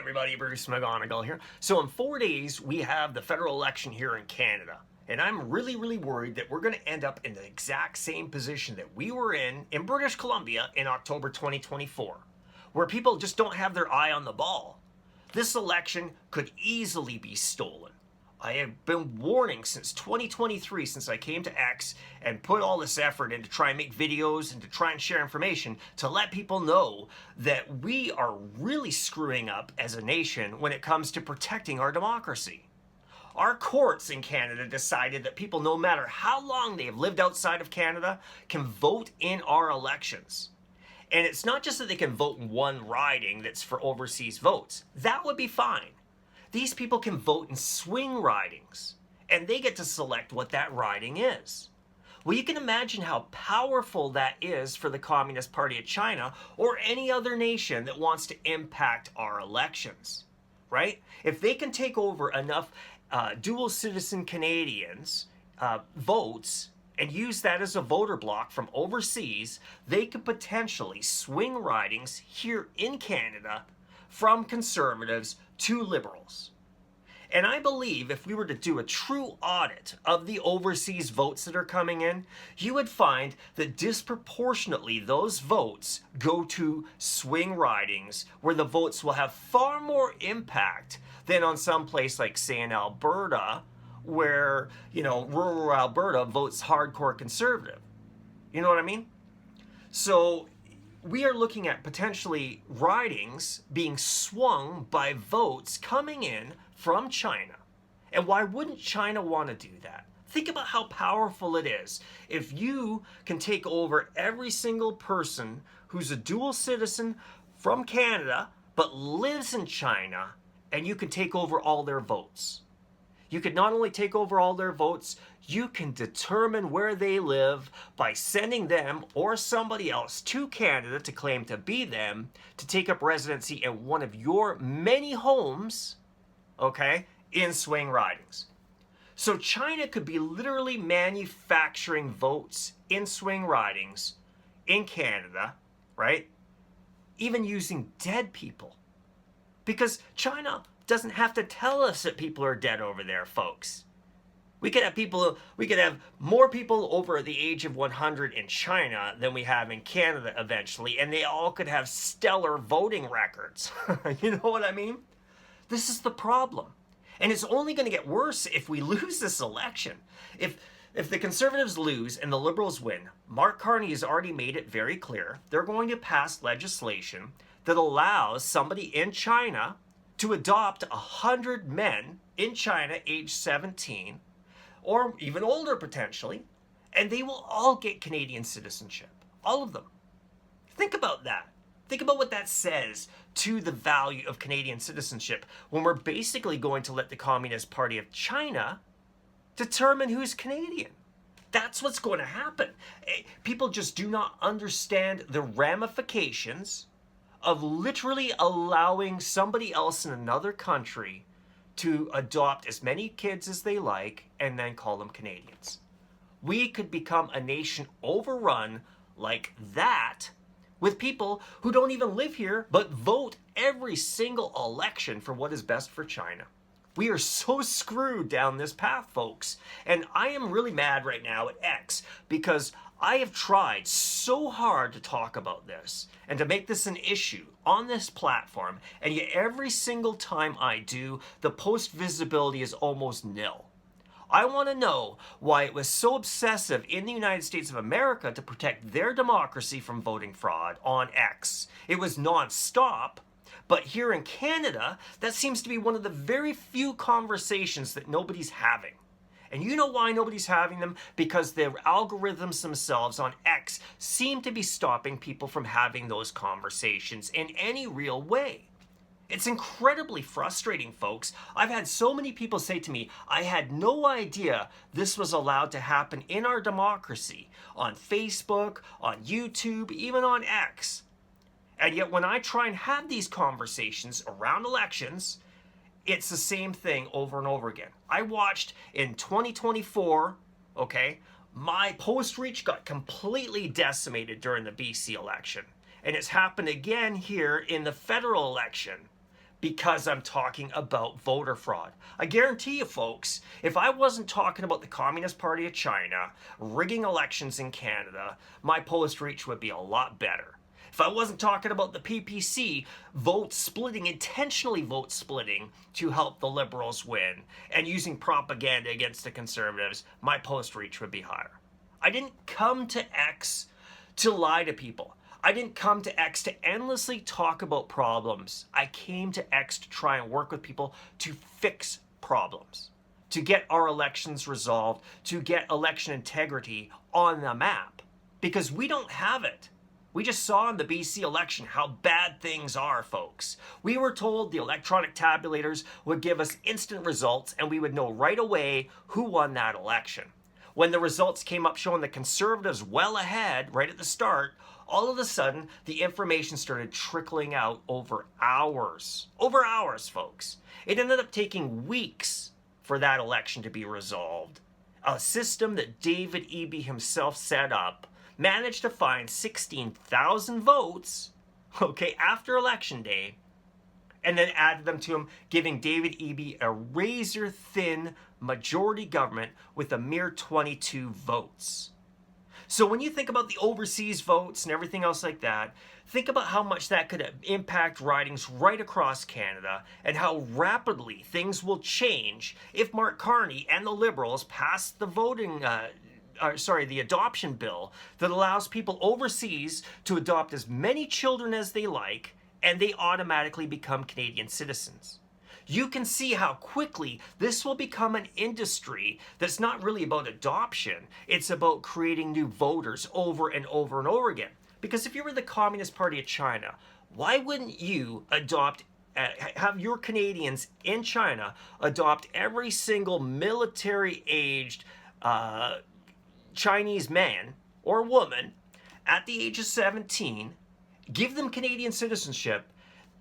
everybody? Bruce McGonigal here. So in 4 days, we have the federal election here in Canada. And I'm really worried that we're going to end up in the exact same position that we were in British Columbia in October 2024, where people just don't have their eye on the ball. This election could easily be stolen. I have been warning since 2023, since I came to X and put all this effort in to try and make videos and to try and share information to let people know that we are really screwing up as a nation when it comes to protecting our democracy. Our courts in Canada decided that people, no matter how long they have lived outside of Canada, can vote in our elections. And it's not just that they can vote in one riding that's for overseas votes. That would be fine. These people can vote in swing ridings, and they get to select what that riding is. Well, you can imagine how powerful that is for the Communist Party of China or any other nation that wants to impact our elections, right? If they can take over enough dual citizen Canadians' votes and use that as a voter bloc from overseas, they could potentially swing ridings here in Canada from conservatives to liberals. And I believe if we were to do a true audit of the overseas votes that are coming in, you would find that disproportionately those votes go to swing ridings, where the votes will have far more impact than on some place like, say, in Alberta, where, rural Alberta votes hardcore conservative. You know what I mean? So we are looking at potentially ridings being swung by votes coming in from China. And why wouldn't China want to do that? Think about how powerful it is. If you can take over every single person who's a dual citizen from Canada but lives in China, and you can take over all their votes. You could not only take over all their votes, you can determine where they live by sending them or somebody else to Canada to claim to be them, to take up residency in one of your many homes, okay, in swing ridings. So China could be literally manufacturing votes in swing ridings in Canada, right? Even using dead people. Because China doesn't have to tell us that people are dead over there, folks. We could have more people over the age of 100 in China than we have in Canada eventually, and they all could have stellar voting records. You know what I mean? This is the problem. And it's only going to get worse if we lose this election. If the Conservatives lose and the Liberals win, Mark Carney has already made it very clear they're going to pass legislation that allows somebody in China to adopt 100 men in China aged 17, or even older potentially, and they will all get Canadian citizenship. All of them. Think about that. Think about what that says to the value of Canadian citizenship when we're basically going to let the Communist Party of China determine who's Canadian. That's what's going to happen. People just do not understand the ramifications of literally allowing somebody else in another country to adopt as many kids as they like and then call them Canadians. We could become a nation overrun like that with people who don't even live here but vote every single election for what is best for China. We are so screwed down this path, folks. And I am really mad right now at X because I have tried so hard to talk about this and to make this an issue on this platform, and yet every single time I do, the post visibility is almost nil. I want to know why it was so obsessive in the United States of America to protect their democracy from voting fraud on X. It was non-stop, but here in Canada, that seems to be one of the very few conversations that nobody's having. And you know why nobody's having them? Because the algorithms themselves on X seem to be stopping people from having those conversations in any real way. It's incredibly frustrating, folks. I've had so many people say to me, I had no idea this was allowed to happen in our democracy, on Facebook, on YouTube, even on X. And yet when I try and have these conversations around elections, it's the same thing over and over again. I watched in 2024, okay, my post reach got completely decimated during the BC election. And it's happened again here in the federal election. because I'm talking about voter fraud. I guarantee you, folks, if I wasn't talking about the Communist Party of China rigging elections in Canada, my post reach would be a lot better. If I wasn't talking about the PPC vote splitting, intentionally vote splitting to help the Liberals win and using propaganda against the Conservatives, my post reach would be higher. I didn't come to X to lie to people. I didn't come to X to endlessly talk about problems. I came to X to try and work with people to fix problems, to get our elections resolved, to get election integrity on the map, because we don't have it. We just saw in the BC election how bad things are, folks. We were told the electronic tabulators would give us instant results and we would know right away who won that election. When the results came up showing the Conservatives well ahead right at the start, all of a sudden the information started trickling out over hours. Over hours, folks. It ended up taking weeks for that election to be resolved. A system that David Eby himself set up managed to find 16,000 votes, okay, after election day, and then added them to him, giving David Eby a razor-thin majority government with a mere 22 votes. So when you think about the overseas votes and everything else like that, think about how much that could impact ridings right across Canada and how rapidly things will change if Mark Carney and the Liberals pass the the adoption bill that allows people overseas to adopt as many children as they like, and they automatically become Canadian citizens. You can see how quickly this will become an industry that's not really about adoption. It's about creating new voters over and over and over again. Because if you were the Communist Party of China, why wouldn't you have your Canadians in China adopt every single military-aged Chinese man or woman at the age of 17, give them Canadian citizenship,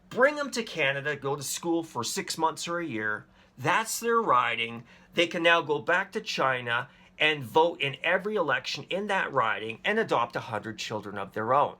bring them to Canada, go to school for 6 months or a year. That's their riding. They can now go back to China and vote in every election in that riding and adopt 100 children of their own.